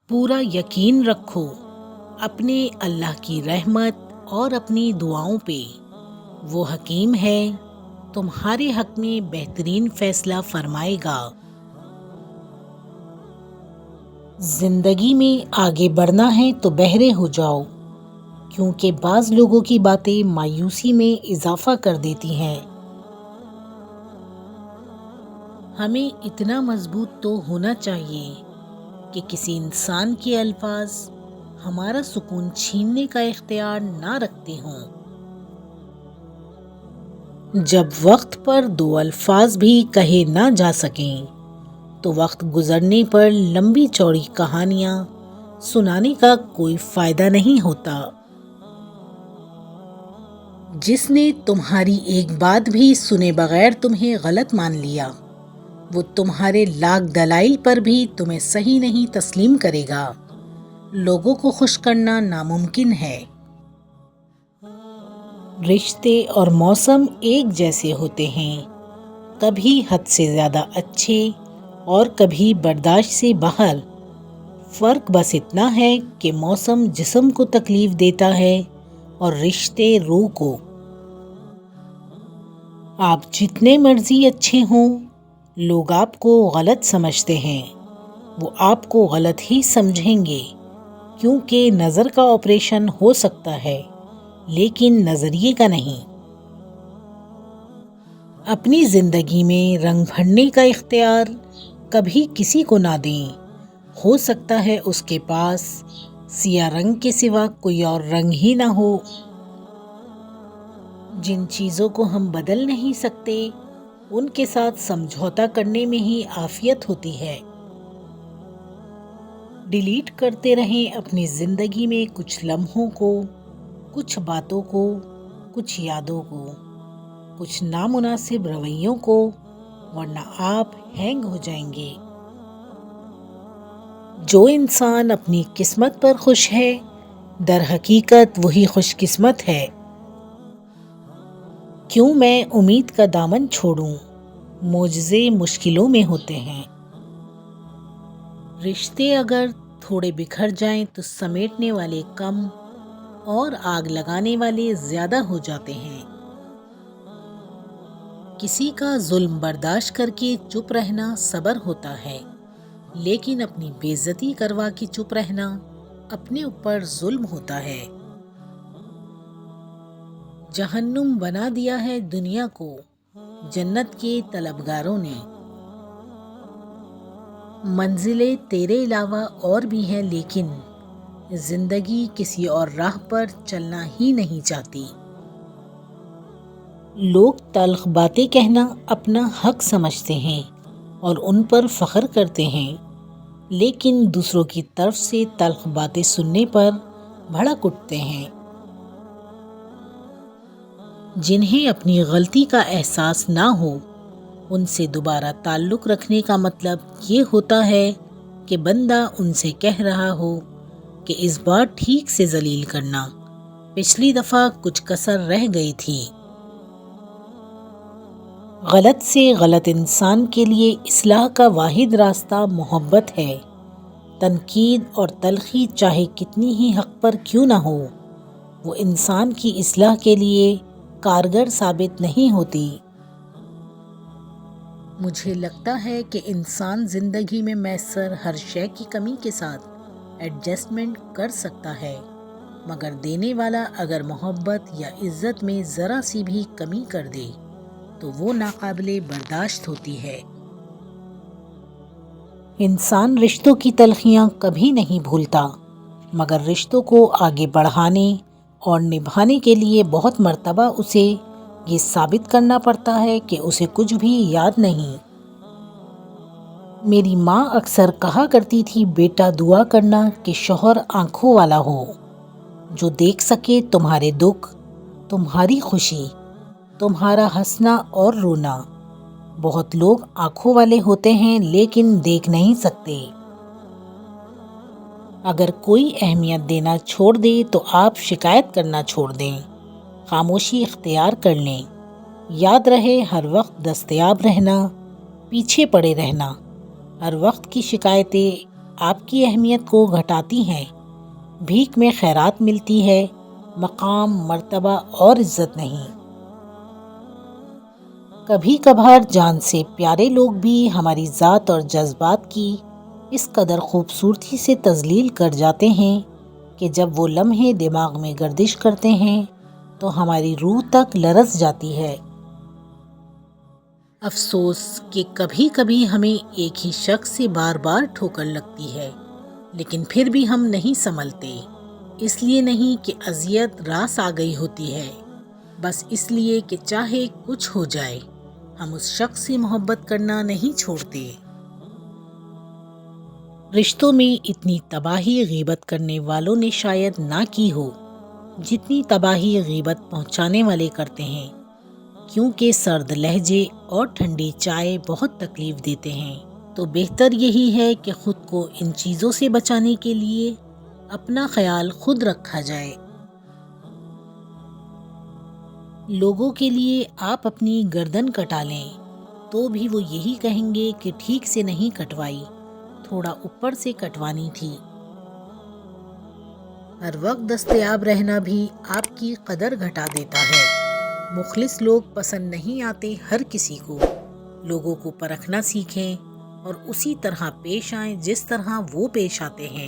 پورا یقین رکھو اپنے اللہ کی رحمت اور اپنی دعاؤں پہ۔ وہ حکیم ہے، تمہارے حق میں بہترین فیصلہ فرمائے گا۔ زندگی میں آگے بڑھنا ہے تو بہرے ہو جاؤ، کیونکہ بعض لوگوں کی باتیں مایوسی میں اضافہ کر دیتی ہیں۔ ہمیں اتنا مضبوط تو ہونا چاہیے کہ کسی انسان کے الفاظ ہمارا سکون چھیننے کا اختیار نہ رکھتے ہوں۔ جب وقت پر دو الفاظ بھی کہے نہ جا سکیں تو وقت گزرنے پر لمبی چوڑی کہانیاں سنانے کا کوئی فائدہ نہیں ہوتا۔ جس نے تمہاری ایک بات بھی سنے بغیر تمہیں غلط مان لیا، وہ تمہارے لاکھ دلائل پر بھی تمہیں صحیح نہیں تسلیم کرے گا۔ لوگوں کو خوش کرنا ناممکن ہے۔ رشتے اور موسم ایک جیسے ہوتے ہیں، کبھی حد سے زیادہ اچھے اور کبھی برداشت سے باہر۔ فرق بس اتنا ہے کہ موسم جسم کو تکلیف دیتا ہے اور رشتے روح کو۔ آپ جتنے مرضی اچھے ہوں، لوگ آپ کو غلط سمجھتے ہیں۔ وہ آپ کو غلط ہی سمجھیں گے، کیونکہ نظر کا آپریشن ہو سکتا ہے لیکن نظریے کا نہیں۔ اپنی زندگی میں رنگ بھرنے کا اختیار کبھی کسی کو نہ دیں۔ ہو سکتا ہے اس کے پاس سیاہ رنگ کے سوا کوئی اور رنگ ہی نہ ہو۔ جن چیزوں کو ہم بدل نہیں سکتے، ان کے ساتھ سمجھوتا کرنے میں ہی عافیت ہوتی ہے۔ ڈیلیٹ کرتے رہیں اپنی زندگی میں کچھ لمحوں کو، کچھ باتوں کو، کچھ یادوں کو، کچھ نامناسب رویوں کو، ورنہ آپ ہینگ ہو جائیں گے۔ جو انسان اپنی قسمت پر خوش ہے، در حقیقت وہی خوش قسمت ہے۔ کیوں میں امید کا دامن چھوڑوں، معجزے مشکلوں میں ہوتے ہیں۔ رشتے اگر تھوڑے بکھر جائیں تو سمیٹنے والے کم اور آگ لگانے والے زیادہ ہو جاتے ہیں۔ کسی کا ظلم برداشت کر کے چپ رہنا صبر ہوتا ہے، لیکن اپنی بے عزتی کروا کے چپ رہنا اپنے اوپر ظلم ہوتا ہے۔ جہنم بنا دیا ہے دنیا کو جنت کے طلبگاروں نے۔ منزلیں تیرے علاوہ اور بھی ہیں، لیکن زندگی کسی اور راہ پر چلنا ہی نہیں چاہتی۔ لوگ تلخ باتیں کہنا اپنا حق سمجھتے ہیں اور ان پر فخر کرتے ہیں، لیکن دوسروں کی طرف سے تلخ باتیں سننے پر بھڑک اٹھتے ہیں۔ جنہیں اپنی غلطی کا احساس نہ ہو، ان سے دوبارہ تعلق رکھنے کا مطلب یہ ہوتا ہے کہ بندہ ان سے کہہ رہا ہو کہ اس بار ٹھیک سے ذلیل کرنا، پچھلی دفعہ کچھ کسر رہ گئی تھی۔ غلط سے غلط انسان کے لیے اصلاح کا واحد راستہ محبت ہے۔ تنقید اور تلخی چاہے کتنی ہی حق پر کیوں نہ ہو، وہ انسان کی اصلاح کے لیے کارگر ثابت نہیں ہوتی۔ مجھے لگتا ہے کہ انسان زندگی میں میسر ہر شے کی کمی کے ساتھ ایڈجسٹمنٹ کر سکتا ہے، مگر دینے والا اگر محبت یا عزت میں ذرا سی بھی کمی کر دے تو وہ ناقابل برداشت ہوتی ہے۔ انسان رشتوں کی تلخیاں کبھی نہیں بھولتا، مگر رشتوں کو آگے بڑھانے اور نبھانے کے لیے بہت مرتبہ اسے یہ ثابت کرنا پڑتا ہے کہ اسے کچھ بھی یاد نہیں۔ میری ماں اکثر کہا کرتی تھی، بیٹا دعا کرنا کہ شوہر آنکھوں والا ہو، جو دیکھ سکے تمہارے دکھ، تمہاری خوشی، تمہارا ہنسنا اور رونا۔ بہت لوگ آنکھوں والے ہوتے ہیں لیکن دیکھ نہیں سکتے۔ اگر کوئی اہمیت دینا چھوڑ دے تو آپ شکایت کرنا چھوڑ دیں، خاموشی اختیار کر لیں۔ یاد رہے، ہر وقت دستیاب رہنا، پیچھے پڑے رہنا، ہر وقت کی شکایتیں آپ کی اہمیت کو گھٹاتی ہیں۔ بھیک میں خیرات ملتی ہے، مقام، مرتبہ اور عزت نہیں۔ کبھی کبھار جان سے پیارے لوگ بھی ہماری ذات اور جذبات کی اس قدر خوبصورتی سے تذلیل کر جاتے ہیں کہ جب وہ لمحے دماغ میں گردش کرتے ہیں تو ہماری روح تک لرز جاتی ہے۔ افسوس کہ کبھی کبھی ہمیں ایک ہی شخص سے بار بار ٹھوکر لگتی ہے، لیکن پھر بھی ہم نہیں سنبھلتے۔ اس لیے نہیں کہ اذیت راس آ گئی ہوتی ہے، بس اس لیے کہ چاہے کچھ ہو جائے ہم اس شخص سے محبت کرنا نہیں چھوڑتے۔ رشتوں میں اتنی تباہی غیبت کرنے والوں نے شاید نہ کی ہو جتنی تباہی غیبت پہنچانے والے کرتے ہیں، کیونکہ سرد لہجے اور ٹھنڈی چائے بہت تکلیف دیتے ہیں۔ تو بہتر یہی ہے کہ خود کو ان چیزوں سے بچانے کے لیے اپنا خیال خود رکھا جائے۔ لوگوں کے لیے آپ اپنی گردن کٹا لیں تو بھی وہ یہی کہیں گے کہ ٹھیک سے نہیں کٹوائی، تھوڑا اوپر سے کٹوانی تھی۔ ہر وقت دستیاب رہنا بھی آپ کی قدر گھٹا دیتا ہے۔ مخلص لوگ پسند نہیں آتے ہر کسی کو۔ لوگوں کو پرکھنا سیکھیں اور اسی طرح پیش آئیں جس طرح وہ پیش آتے ہیں۔